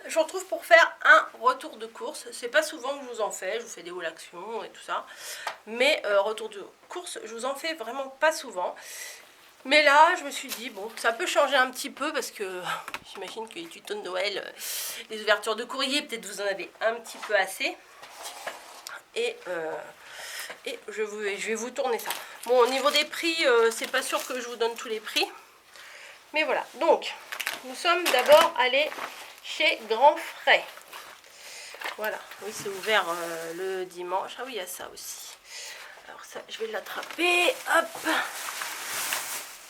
je vous retrouve pour faire un retour de course. C'est pas souvent que je vous en fais, je vous fais des hauls actions et tout ça. Mais retour de course, je vous en fais vraiment pas souvent. Mais là, je me suis dit, bon, ça peut changer un petit peu parce que j'imagine que les tutos de Noël, les ouvertures de courrier, peut-être vous en avez un petit peu assez. Et je vais vous tourner ça. Bon, au niveau des prix, c'est pas sûr que je vous donne tous les prix. Mais voilà, donc, nous sommes d'abord allés chez Grand Frais. Voilà, oui, c'est ouvert le dimanche. Ah oui, il y a ça aussi. Alors ça, je vais l'attraper. Hop.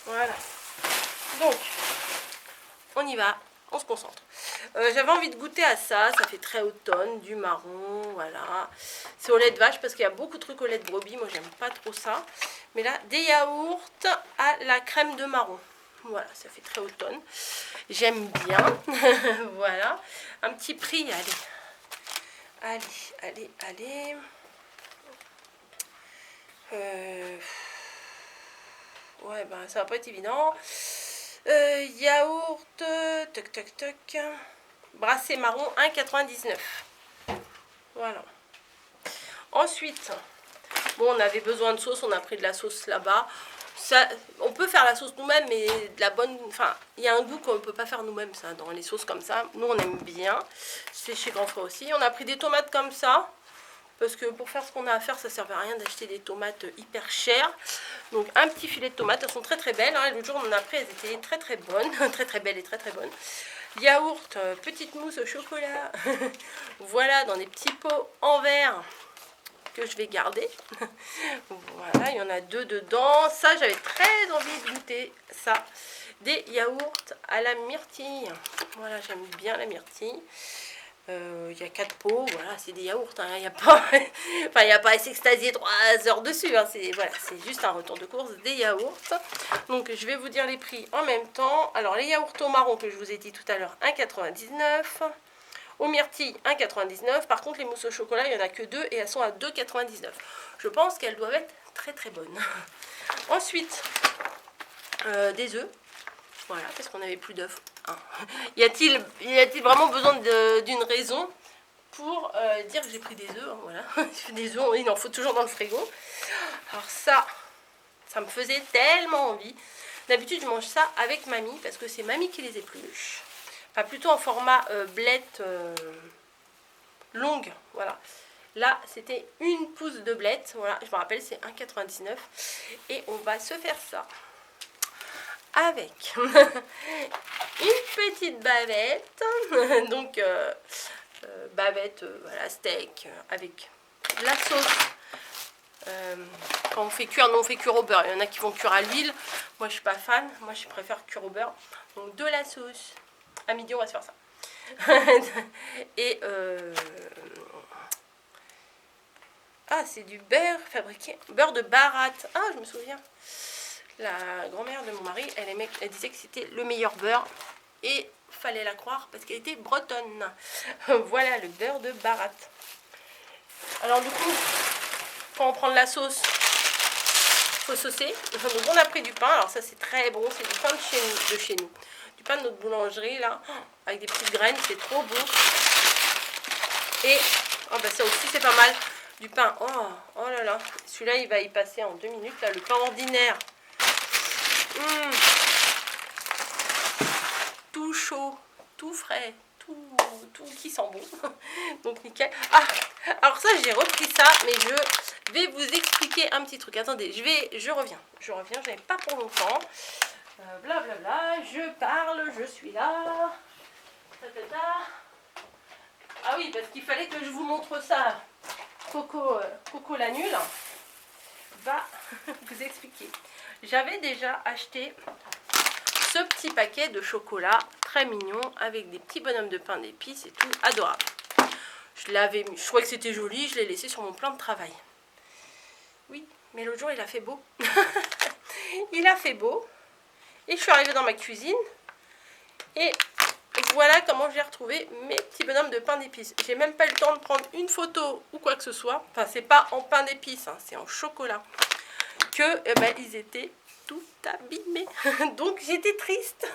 Voilà. Donc, on y va, on se concentre. J'avais envie de goûter à ça, ça fait très automne, du marron, voilà. C'est au lait de vache parce qu'il y a beaucoup de trucs au lait de brebis, moi j'aime pas trop ça. Mais là, des yaourts à la crème de marron. Voilà, ça fait très automne. J'aime bien. Voilà. Un petit prix, allez. Allez. Ouais, ben ça va pas être évident. Yaourt, toc. Brassé marron, 1,99. Voilà. Ensuite, bon, on avait besoin de sauce, on a pris de la sauce là-bas. Ça, on peut faire la sauce nous-mêmes, mais de la bonne... Enfin, il y a un goût qu'on ne peut pas faire nous-mêmes, ça, dans les sauces comme ça. Nous, on aime bien. C'est chez Grand Frais aussi. On a pris des tomates comme ça. Parce que pour faire ce qu'on a à faire, ça ne servait à rien d'acheter des tomates hyper chères. Donc un petit filet de tomates, elles sont très très belles. Hein. Le jour où on en a pris, elles étaient très très bonnes. Très belles et très très bonnes. Yaourt, petite mousse au chocolat. Voilà, dans des petits pots en verre que je vais garder. Voilà, il y en a 2 dedans. Ça, j'avais très envie de goûter ça. Des yaourts à la myrtille. Voilà, j'aime bien la myrtille. Il y a 4 pots, voilà, c'est des yaourts, hein, il n'y a pas, enfin, il n'y a pas à s'extasier 3 heures dessus, hein, voilà, c'est juste un retour de course, des yaourts. Donc je vais vous dire les prix en même temps. Alors les yaourts au marron que je vous ai dit tout à l'heure, 1,99. Aux myrtilles, 1,99. Par contre les mousses au chocolat, il n'y en a que 2 et elles sont à 2,99. Je pense qu'elles doivent être très très bonnes. Ensuite, des œufs. Voilà, parce qu'on n'avait plus d'œufs. Hein. Y a-t-il vraiment besoin d'une raison pour dire que j'ai pris des œufs, hein, voilà. Des œufs, il en faut toujours dans le frigo. Alors ça me faisait tellement envie. D'habitude, je mange ça avec mamie, parce que c'est mamie qui les épluche. Enfin, plutôt en format blette longue, voilà. Là, c'était une pousse de blette, voilà, je me rappelle, c'est 1,99. Et on va se faire ça avec une petite bavette, donc bavette, voilà, steak, avec la sauce. Quand on fait cuire, nous on fait cuire au beurre, il y en a qui vont cuire à l'huile, moi je suis pas fan, moi je préfère cuire au beurre, donc de la sauce. À midi on va se faire ça. Et ah, c'est du beurre fabriqué, beurre de baratte, ah je me souviens. La grand-mère de mon mari, elle disait que c'était le meilleur beurre. Et fallait la croire parce qu'elle était bretonne. Voilà le beurre de baratte. Alors du coup, quand on prend de la sauce, il faut saucer. Donc on a pris du pain. Alors ça c'est très bon. C'est du pain de chez nous. Du pain de notre boulangerie là. Avec des petites graines. C'est trop bon. Et oh bah ça aussi c'est pas mal. Du pain. Oh là là. Celui-là il va y passer en 2 minutes. Là, le pain ordinaire. Tout chaud, tout frais, tout qui sent bon. Donc nickel. Ah, alors ça j'ai repris ça, mais je vais vous expliquer un petit truc. Attendez, je reviens, je n'ai pas pour longtemps. Blablabla, je parle, je suis là. Ah oui, parce qu'il fallait que je vous montre ça. Coco la nulle va vous expliquer. J'avais déjà acheté ce petit paquet de chocolat très mignon avec des petits bonhommes de pain d'épices et tout, adorable. Je trouvais que c'était joli, je l'ai laissé sur mon plan de travail. Oui, mais l'autre jour il a fait beau. Il a fait beau et je suis arrivée dans ma cuisine et voilà comment j'ai retrouvé mes petits bonhommes de pain d'épices. J'ai même pas eu le temps de prendre une photo ou quoi que ce soit. Enfin, c'est pas en pain d'épices, hein, c'est en chocolat. Que ils étaient tout abîmé. Donc j'étais triste.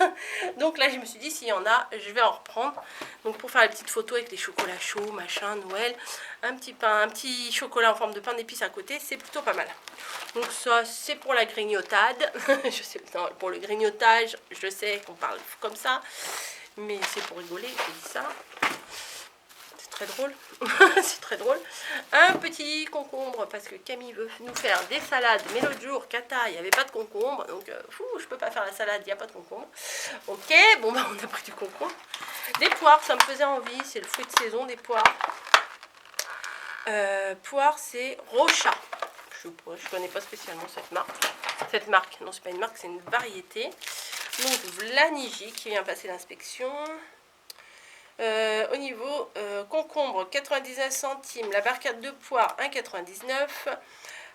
Donc là je me suis dit s'il y en a, je vais en reprendre. Donc pour faire les petites photos avec les chocolats chauds, machin, Noël, un petit pain, un petit chocolat en forme de pain d'épices à côté, c'est plutôt pas mal. Donc ça c'est pour la grignotade. Je sais, non, pour le grignotage, je sais qu'on parle comme ça, mais c'est pour rigoler, je dis ça. Très drôle. C'est très drôle. Un petit concombre parce que Camille veut nous faire des salades, mais l'autre jour Kata il n'y avait pas de concombre, donc je peux pas faire la salade, il n'y a pas de concombre. Ok, bon bah on a pris du concombre. Des poires, ça me faisait envie, c'est le fruit de saison des poires. Poires c'est Rocha. Je connais pas spécialement cette marque. Non, c'est pas une marque, c'est une variété. Donc Vlanigi qui vient passer l'inspection. Au niveau concombre 99 centimes, la barquette de poire 1,99,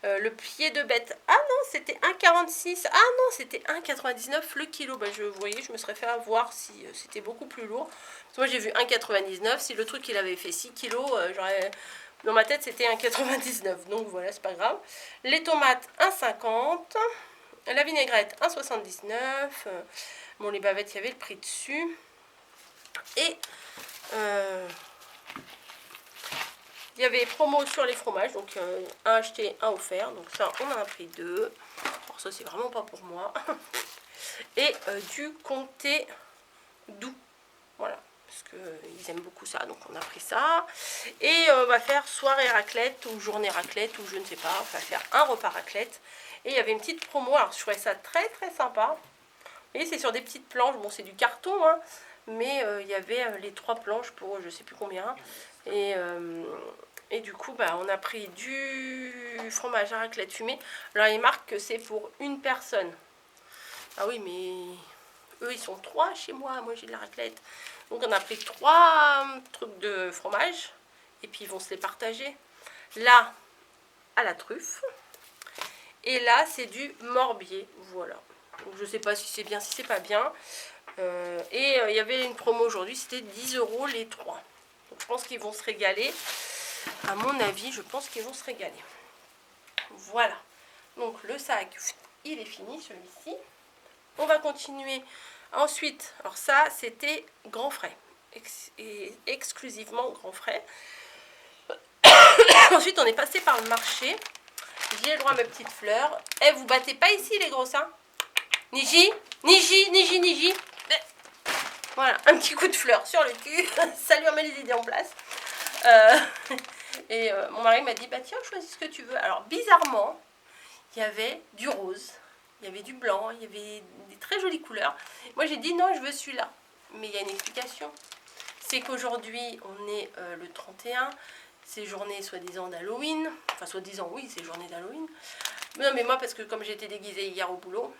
le pied de bête, ah non c'était 1,46, ah non c'était 1,99 le kilo. Bah, vous voyez, je me serais fait avoir si c'était beaucoup plus lourd. Parce que moi j'ai vu 1,99, si le truc il avait fait 6 kilos, dans ma tête c'était 1,99, donc voilà, c'est pas grave. Les tomates 1,50, la vinaigrette 1,79, bon les bavettes il y avait le prix dessus. Et il y avait promo sur les fromages, donc un acheté, un offert, donc ça on en a pris 2. Alors ça c'est vraiment pas pour moi. Et du comté doux, voilà, parce qu'ils aiment beaucoup ça, donc on a pris ça. Et on va faire soirée raclette ou journée raclette ou je ne sais pas, on va faire un repas raclette. Et il y avait une petite promo, alors je trouvais ça très très sympa. Vous voyez, c'est sur des petites planches, bon c'est du carton, hein, mais il y avait les 3 planches pour je sais plus combien. Et du coup, bah, on a pris du fromage à raclette fumé. Alors il marque que c'est pour une personne. Ah oui, mais eux ils sont 3 chez moi, moi j'ai de la raclette. Donc on a pris 3 trucs de fromage et puis ils vont se les partager. Là, à la truffe. Et là, c'est du morbier, voilà. Donc je sais pas si c'est bien, si c'est pas bien. Et il y avait une promo aujourd'hui, c'était 10 € les 3. Donc je pense qu'ils vont se régaler. À mon avis, je pense qu'ils vont se régaler. Voilà. Donc le sac, il est fini celui-ci. On va continuer. Ensuite, alors ça, c'était Grand Frais. Exclusivement Grand Frais. Ensuite, on est passé par le marché. J'ai le droit à mes petites fleurs. Eh, vous battez pas ici les gros seins. Niji, Niji. Voilà, un petit coup de fleur sur le cul. Ça lui remet les idées en place. Mon mari m'a dit, bah tiens, choisis ce que tu veux. Alors bizarrement, il y avait du rose, il y avait du blanc, il y avait des très jolies couleurs. Moi j'ai dit non, je veux celui-là. Mais il y a une explication. C'est qu'aujourd'hui, on est le 31, c'est journée soi-disant d'Halloween. Enfin, soi-disant, oui, c'est journée d'Halloween. Non, mais moi, parce que comme j'étais déguisée hier au boulot,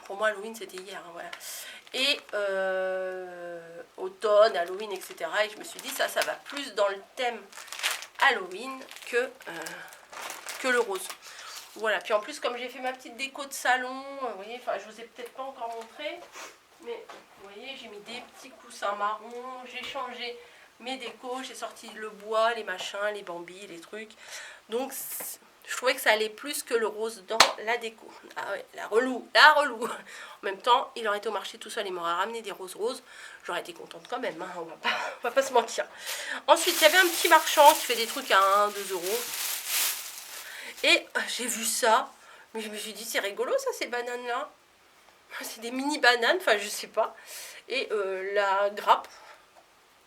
pour moi, Halloween, c'était hier, hein, voilà. Et automne, Halloween, etc. Et je me suis dit, ça va plus dans le thème Halloween que le rose. Voilà, puis en plus, comme j'ai fait ma petite déco de salon, vous voyez, enfin, je vous ai peut-être pas encore montré, mais vous voyez, j'ai mis des petits coussins marrons, j'ai changé mes décos, j'ai sorti le bois, les machins, les bambis, les trucs. Donc, je trouvais que ça allait plus que le rose dans la déco. Ah ouais, la relou. En même temps, il aurait été au marché tout seul, il m'aurait ramené des roses. J'aurais été contente quand même, hein, on va pas se mentir. Ensuite, il y avait un petit marchand qui fait des trucs à 1, 2 €. Et j'ai vu ça, mais je me suis dit, c'est rigolo ça, ces bananes-là. C'est des mini bananes, enfin je sais pas. Et la grappe,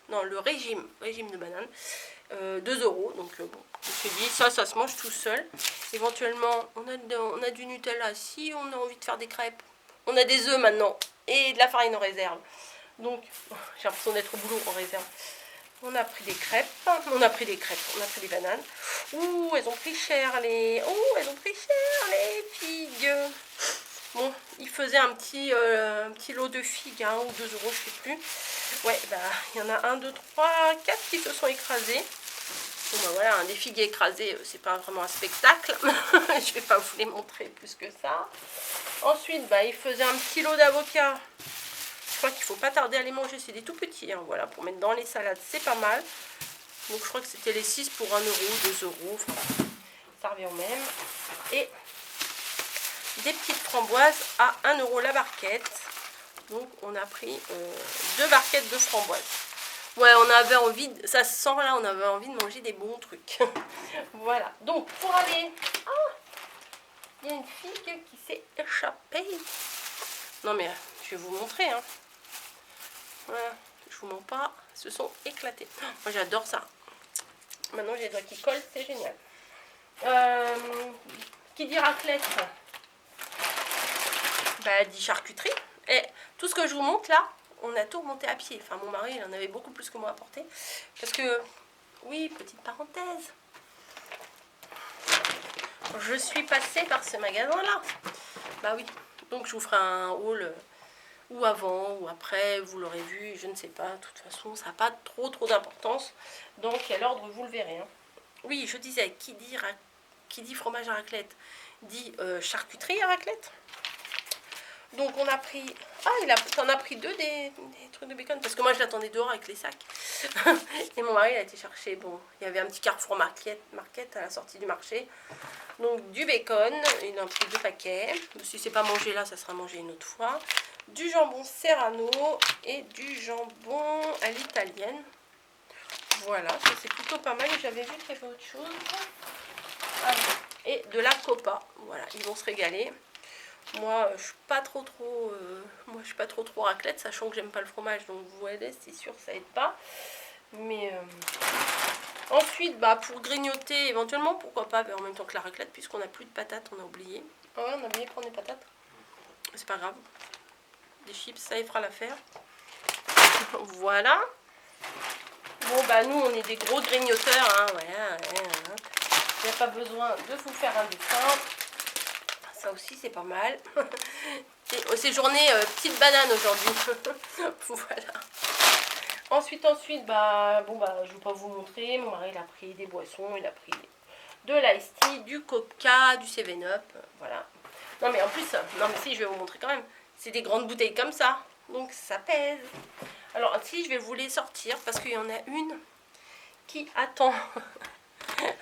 non, le régime de bananes, 2 €. Donc bon, je me suis dit, ça se mange tout seul. Éventuellement, on a du Nutella si on a envie de faire des crêpes. On a des œufs maintenant et de la farine en réserve. Donc, j'ai l'impression d'être au boulot en réserve. On a pris des crêpes, on a pris des bananes. Ouh, elles ont pris cher les figues. Bon, il faisait un petit lot de figues, 1 ou 2 €, je sais plus. Ouais, bah, il y en a 1, 2, 3, 4 qui se sont écrasés. Bon, bah voilà, des figues écrasées, c'est pas vraiment un spectacle. Je vais pas vous les montrer plus que ça. Ensuite, bah, il faisait un petit lot d'avocats. Je crois qu'il faut pas tarder à les manger, c'est des tout petits, hein, voilà, pour mettre dans les salades, c'est pas mal. Donc je crois que c'était les 6 pour 1 €, 2 €, enfin, ça revient au même. Et des petites framboises à 1 € la barquette. Donc on a pris 2 barquettes de framboises. Ouais, on avait envie, ça se sent là, on avait envie de manger des bons trucs. Voilà, donc pour aller... Ah, il y a une fille qui s'est échappée. Non mais je vais vous montrer. Hein. Voilà, je vous mens pas, elles se sont éclatées. Moi j'adore ça. Maintenant j'ai les doigts qui collent, c'est génial. Qui dit raclette, bah, dit charcuterie. Et tout ce que je vous montre là, on a tout remonté à pied. Enfin, mon mari, il en avait beaucoup plus que moi à porter. Parce que, oui, petite parenthèse, je suis passée par ce magasin-là. Bah oui, donc je vous ferai un haul ou avant ou après, vous l'aurez vu, je ne sais pas. De toute façon, ça n'a pas trop d'importance. Dans quel ordre, vous le verrez. Hein. Oui, je disais, qui dit fromage à raclette, dit charcuterie à raclette. Donc on a pris... Ah, t'en as pris 2 des trucs de bacon. Parce que moi je l'attendais dehors avec les sacs. Et mon mari il a été chercher. Bon, il y avait un petit Carrefour Market à la sortie du marché. Donc du bacon, il en a pris 2 paquets. Si c'est pas mangé là, ça sera mangé une autre fois. Du jambon serrano et du jambon à l'italienne. Voilà, ça c'est plutôt pas mal. J'avais vu qu'il y avait autre chose. Ah, et de la copa. Voilà, ils vont se régaler. Moi, je suis pas trop raclette, sachant que j'aime pas le fromage, donc vous voyez, c'est sûr que ça aide pas. Mais ensuite, bah, pour grignoter, éventuellement, pourquoi pas, en même temps que la raclette, puisqu'on n'a plus de patates, on a oublié. Ah ouais, on a oublié de prendre des patates. C'est pas grave. Des chips, ça y fera l'affaire. Voilà. Bon, bah, nous, on est des gros grignoteurs, hein, voilà. Il n'y a pas besoin de vous faire un dessin. Ça aussi, c'est pas mal. C'est journée petite banane aujourd'hui. Voilà. Ensuite, bah, bon, bah, je ne vais pas vous montrer. Mon mari, il a pris des boissons. Il a pris de l'ice tea, du coca, du 7-up. Voilà. Non, mais en plus, non, mais si, je vais vous montrer quand même. C'est des grandes bouteilles comme ça. Donc, ça pèse. Alors, si, je vais vous les sortir parce qu'il y en a une qui attend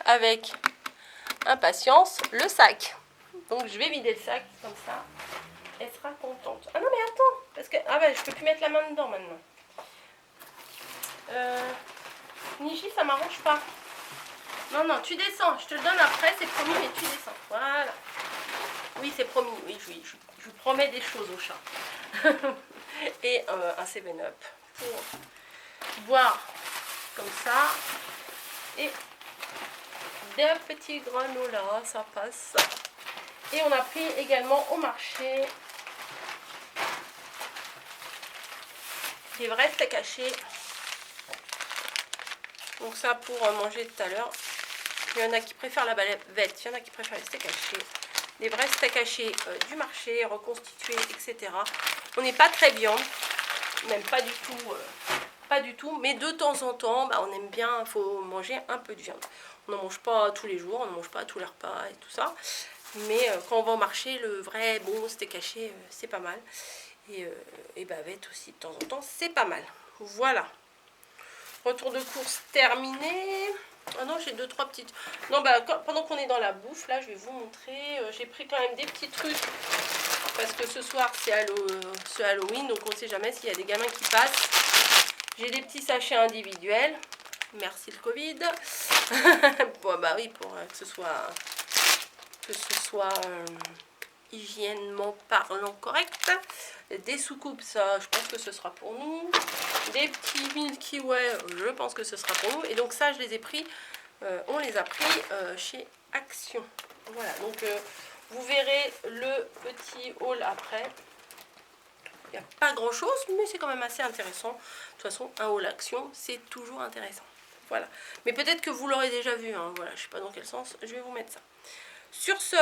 avec impatience le sac. Donc je vais vider le sac comme ça. Elle sera contente. Ah non mais attends. Parce que. Ah bah je peux plus mettre la main dedans maintenant. Niji, ça m'arrange pas. Non, non, tu descends. Je te le donne après, c'est promis, mais tu descends. Voilà. Oui, c'est promis. Oui, je vous promets des choses au chat. Et un 7-up pour boire comme ça. Et des petits granolas, ça passe. Et on a pris également au marché des vrais steaks hachés. Donc ça pour manger tout à l'heure. Il y en a qui préfèrent la bavette, il y en a qui préfèrent les steaks hachés. Des vrais steaks hachés du marché, reconstitués, etc. On n'est pas très viande, même pas du tout. Pas du tout, mais de temps en temps, bah, on aime bien, il faut manger un peu de viande. On n'en mange pas tous les jours, on n'en mange pas à tous les repas et tout ça. Mais quand on va au marché, le vrai bon steak haché, c'est pas mal. Et bavette aussi de temps en temps, c'est pas mal. Voilà. Retour de course terminé. Ah non, j'ai 2-3 petites... Non, bah, pendant qu'on est dans la bouffe, là, je vais vous montrer. J'ai pris quand même des petits trucs. Parce que ce soir, c'est Halloween. Donc, on ne sait jamais s'il y a des gamins qui passent. J'ai des petits sachets individuels. Merci le Covid. Bon, bah oui, pour que ce soit hygiénement parlant correct. Des soucoupes, ça, je pense que ce sera pour nous. Des petits Milky Way, je pense que ce sera pour nous. Et donc ça, je les ai pris, on les a pris chez Action. Voilà, donc vous verrez le petit haul après. Il n'y a pas grand chose, mais c'est quand même assez intéressant. De toute façon, un haul Action, c'est toujours intéressant. Voilà. Mais peut-être que vous l'aurez déjà vu, hein. Voilà, je ne sais pas dans quel sens, je vais vous mettre ça. Sur ce,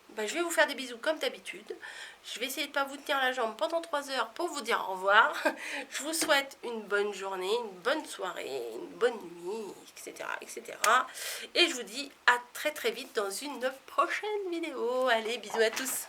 bah, je vais vous faire des bisous comme d'habitude. Je vais essayer de ne pas vous tenir la jambe pendant 3 heures pour vous dire au revoir. Je vous souhaite une bonne journée, une bonne soirée, une bonne nuit, etc., etc. Et je vous dis à très très vite dans une prochaine vidéo. Allez, bisous à tous.